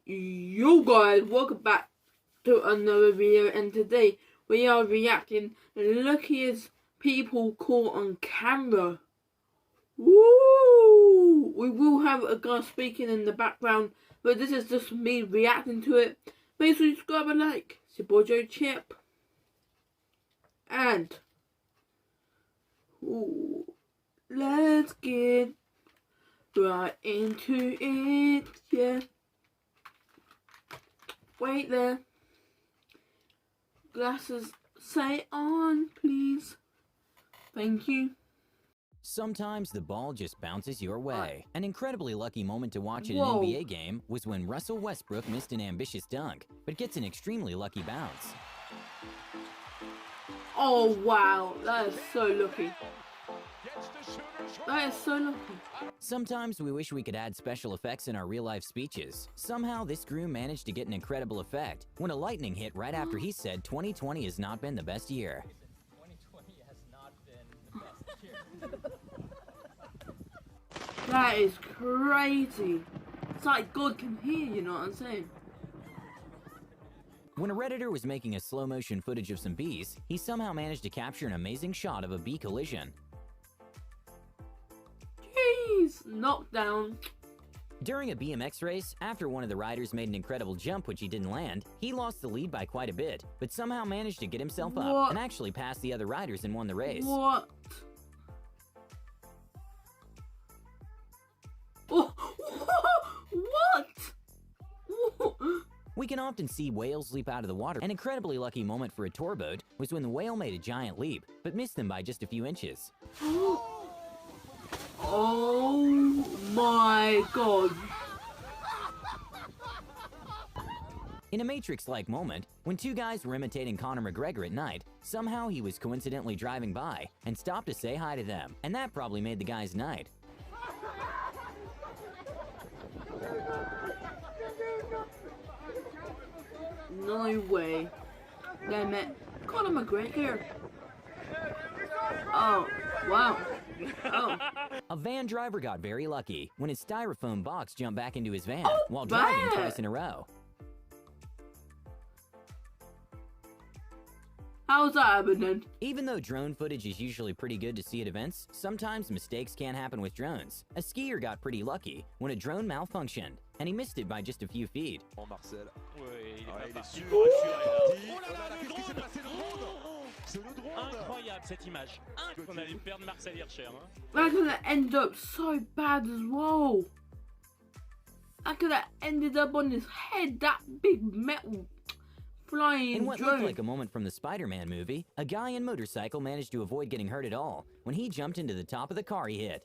Yo guys, welcome back to another video, and today we are reacting the luckiest people caught on camera. Woo! We will have a guy speaking in the background, but this is just me reacting to it. Make sure you subscribe and like. It's your boy Joe Chip. And let's get right into it, yeah. Wait there. Glasses, say on, please. Thank you. Sometimes the ball just bounces your way. An incredibly lucky moment to watch at an Whoa. NBA game was when Russell Westbrook missed an ambitious dunk, but gets an extremely lucky bounce. Oh wow, that is so lucky. That is so lucky. Sometimes we wish we could add special effects in our real-life speeches. Somehow this groom managed to get an incredible effect when a lightning hit right after he said 2020 has not been the best year. 2020 has not been the best year. That is crazy. It's like God can hear, you know what I'm saying? When a Redditor was making a slow-motion footage of some bees, he somehow managed to capture an amazing shot of a bee collision. Jeez, knockdown. During a BMX race, after one of the riders made an incredible jump which he didn't land, he lost the lead by quite a bit, but somehow managed to get himself up and actually passed the other riders and won the race. What? Oh, what? We can often see whales leap out of the water. An incredibly lucky moment for a tour boat was when the whale made a giant leap, but missed them by just a few inches. Oh my God. In a Matrix-like moment, when two guys were imitating Conor McGregor at night, somehow he was coincidentally driving by and stopped to say hi to them, and that probably made the guy's night. No way. They met Conor McGregor. Oh, wow. Oh. A van driver got very lucky when his styrofoam box jumped back into his van Oh, while driving bad. twice in a row. How's that happening? Even though drone footage is usually pretty good to see at events, sometimes mistakes can happen with drones. A skier got pretty lucky when a drone malfunctioned, and he missed it by just a few feet. Marcel. Oui, il est Ah, pas il est parti sûr. pour assurer, là. Oh là là, qu'est-ce qui s'est passé, le drone? C'est le drone. Incroyable cette image. On allait perdre Marcel Hirscher. Hein. That could have ended up so bad as well. That could have ended up on his head, that big metal flying In what drone. looked like a moment from the Spider-Man movie, a guy in motorcycle managed to avoid getting hurt at all when he jumped into the top of the car he hit.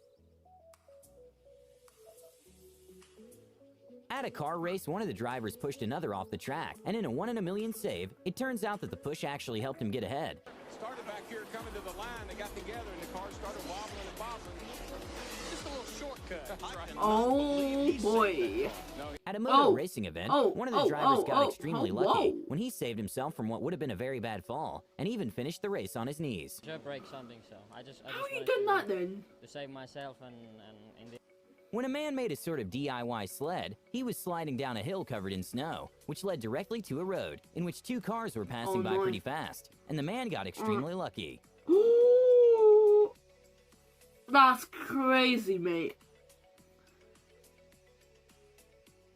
At a car race, one of the drivers pushed another off the track, and in a 1 in a million save, it turns out that the push actually helped him get ahead. Started back here coming to the line, they got together and the car started wobbling and bobbling. Just a little shortcut. Oh boy. At a moto racing event, one of the drivers got extremely whoa. lucky when he saved himself from what would have been a very bad fall, and even finished the race on his knees. Joe break something, so I just How you wanted done that then? to save myself and in the When a man made a sort of DIY sled, he was sliding down a hill covered in snow, which led directly to a road in which two cars were passing by pretty fast, and the man got extremely lucky. Ooh, that's crazy, mate.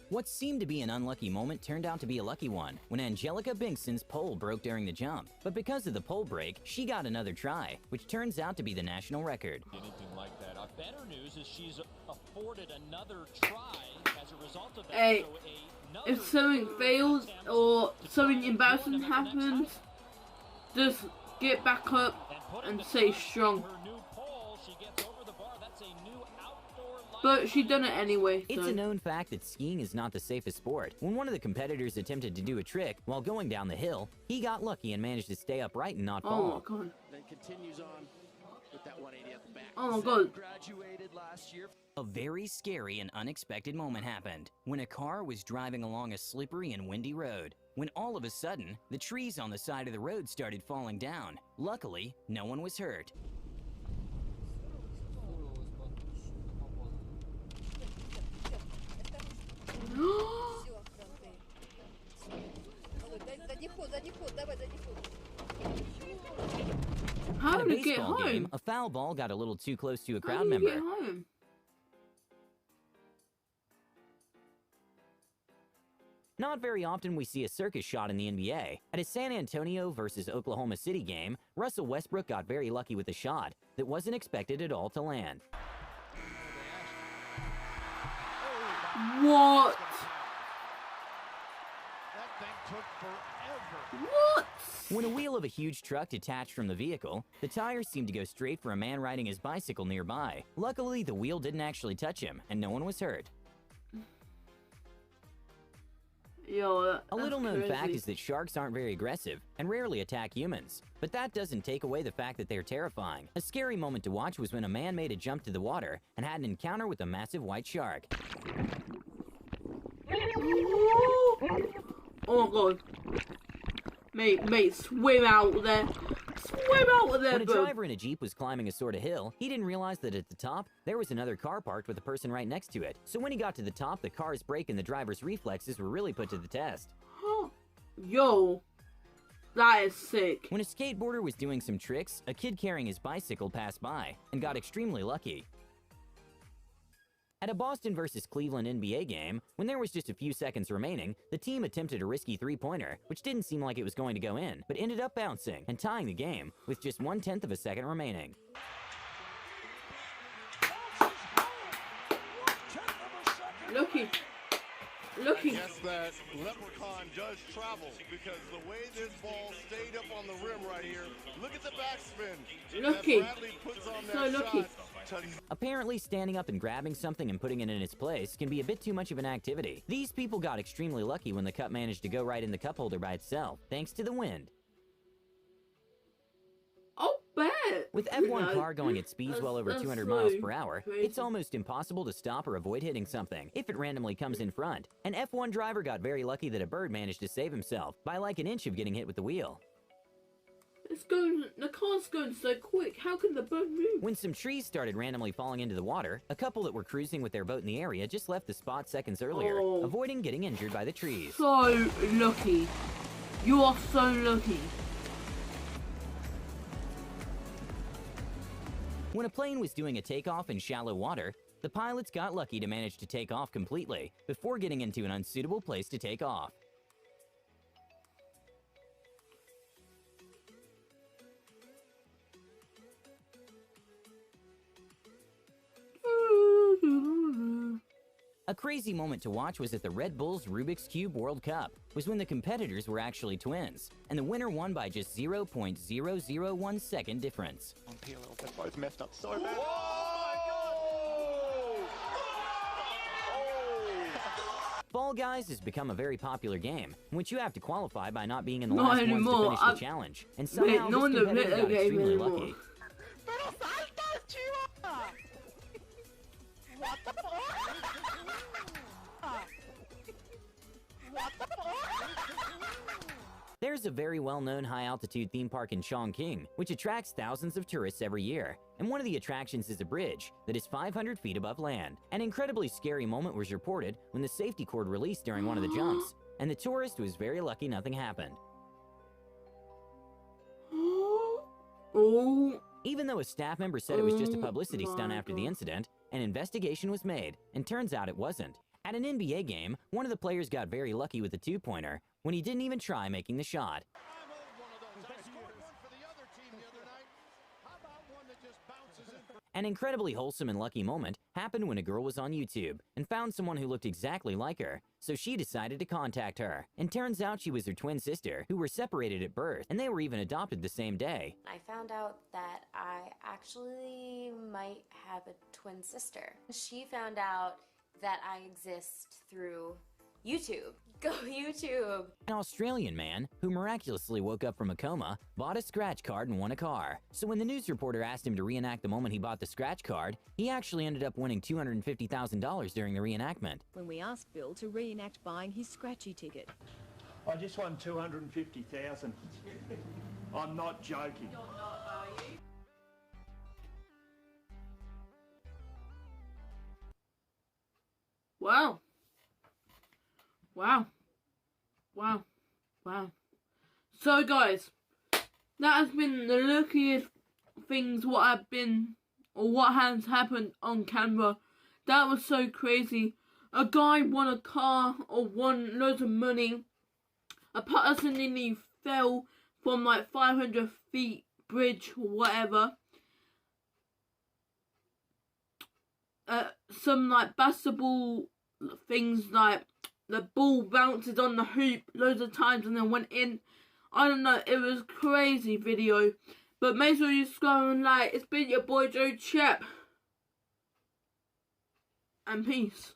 What seemed to be an unlucky moment turned out to be a lucky one when Angelica Binkson's pole broke during the jump. But because of the pole break, she got another try, which turns out to be the national record. Anything like that. Better news is she's afforded another try as a result of that. Hey, So if something fails or something embarrassing happens, just get back up and stay strong. her new pole, she gets over the bar. That's a new outdoor light. But she done it anyway, It's so. a known fact that skiing is not the safest sport. When one of the competitors attempted to do a trick while going down the hill, he got lucky and managed to stay upright and not Oh fall. my God. Then continues on with that 180 at the back. Oh my God. Graduated last year. A very scary and unexpected moment happened when a car was driving along a slippery and windy road, when all of a sudden, the trees on the side of the road started falling down. Luckily, no one was hurt. get baseball game, home? a foul ball got a little too close to a How crowd do you member. get home? Not very often we see a circus shot in the NBA. At a San Antonio versus Oklahoma City game, Russell Westbrook got very lucky with a shot that wasn't expected at all to land. What? That thing took forever. What? When a wheel of a huge truck detached from the vehicle, the tires seemed to go straight for a man riding his bicycle nearby. Luckily, the wheel didn't actually touch him, and no one was hurt. Yo, A little-known fact is that sharks aren't very aggressive and rarely attack humans. But that doesn't take away the fact that they're terrifying. A scary moment to watch was when a man made a jump to the water and had an encounter with a massive white shark. Oh my god. Mate, swim out there. Swim out there, When a bro. driver in a Jeep was climbing a sort of hill, he didn't realize that at the top, there was another car parked with a person right next to it. So when he got to the top, the car's brake and the driver's reflexes were really put to the test. Yo, that is sick. When a skateboarder was doing some tricks, a kid carrying his bicycle passed by and got extremely lucky. At a Boston versus Cleveland NBA game, when there was just a few seconds remaining, the team attempted a risky three-pointer, which didn't seem like it was going to go in, but ended up bouncing and tying the game with just 1/10 of a second remaining. Lucky. I guess that leprechaun does travel because the way this ball stayed up on the rim right here, look at the backspin. Lucky. That Bradley puts on that So lucky. shot. Apparently, standing up and grabbing something and putting it in its place can be a bit too much of an activity. These people got extremely lucky when the cup managed to go right in the cup holder by itself, thanks to the wind. I'll bet. With You F1 know, car going at speeds well over that's 200 so miles per hour, crazy. it's almost impossible to stop or avoid hitting something if it randomly comes in front. An F1 driver got very lucky that a bird managed to save himself by like an inch of getting hit with the wheel. The car's going so quick. How can the bird move? When some trees started randomly falling into the water, a couple that were cruising with their boat in the area just left the spot seconds earlier, Oh. avoiding getting injured by the trees. So lucky. You are so lucky. When a plane was doing a takeoff in shallow water, the pilots got lucky to manage to take off completely before getting into an unsuitable place to take off. A crazy moment to watch was at the Red Bull's Rubik's Cube World Cup, was when the competitors were actually twins, and the winner won by just 0.001 second difference. They're both messed up so bad. Fall Guys has become a very popular game, in which you have to qualify by not being in the Not last ones to anymore. finish the challenge, and somehow Wait, no one this does competitor that got game extremely anymore. lucky. There's a very well-known high-altitude theme park in Chongqing, which attracts thousands of tourists every year. And one of the attractions is a bridge that is 500 feet above land. An incredibly scary moment was reported when the safety cord released during one of the jumps, and the tourist was very lucky nothing happened. Oh. Even though a staff member said it was just a publicity Oh stunt my after the God. incident, an investigation was made, and turns out it wasn't. At an NBA game, one of the players got very lucky with a two-pointer when he didn't even try making the shot. An incredibly wholesome and lucky moment happened when a girl was on YouTube and found someone who looked exactly like her, so she decided to contact her. And turns out she was her twin sister, who were separated at birth, and they were even adopted the same day. I found out that I actually might have a twin sister. She found out that I exist through YouTube. Go YouTube! An Australian man, who miraculously woke up from a coma, bought a scratch card and won a car. So when the news reporter asked him to reenact the moment he bought the scratch card, he actually ended up winning $250,000 during the reenactment. When we asked Bill to reenact buying his scratchy ticket. I just won 250,000. I'm not joking. Wow. Wow. Wow. Wow. So guys, that has been the luckiest things what have been or what has happened on camera. That was so crazy. A guy won a car or won loads of money. A person nearly fell from like 500 feet bridge or whatever. Some like basketball things, like the ball bounces on the hoop loads of times and then went in. I don't know, it was crazy video. But make sure you subscribe and like. It's been your boy Joe Chep. And peace.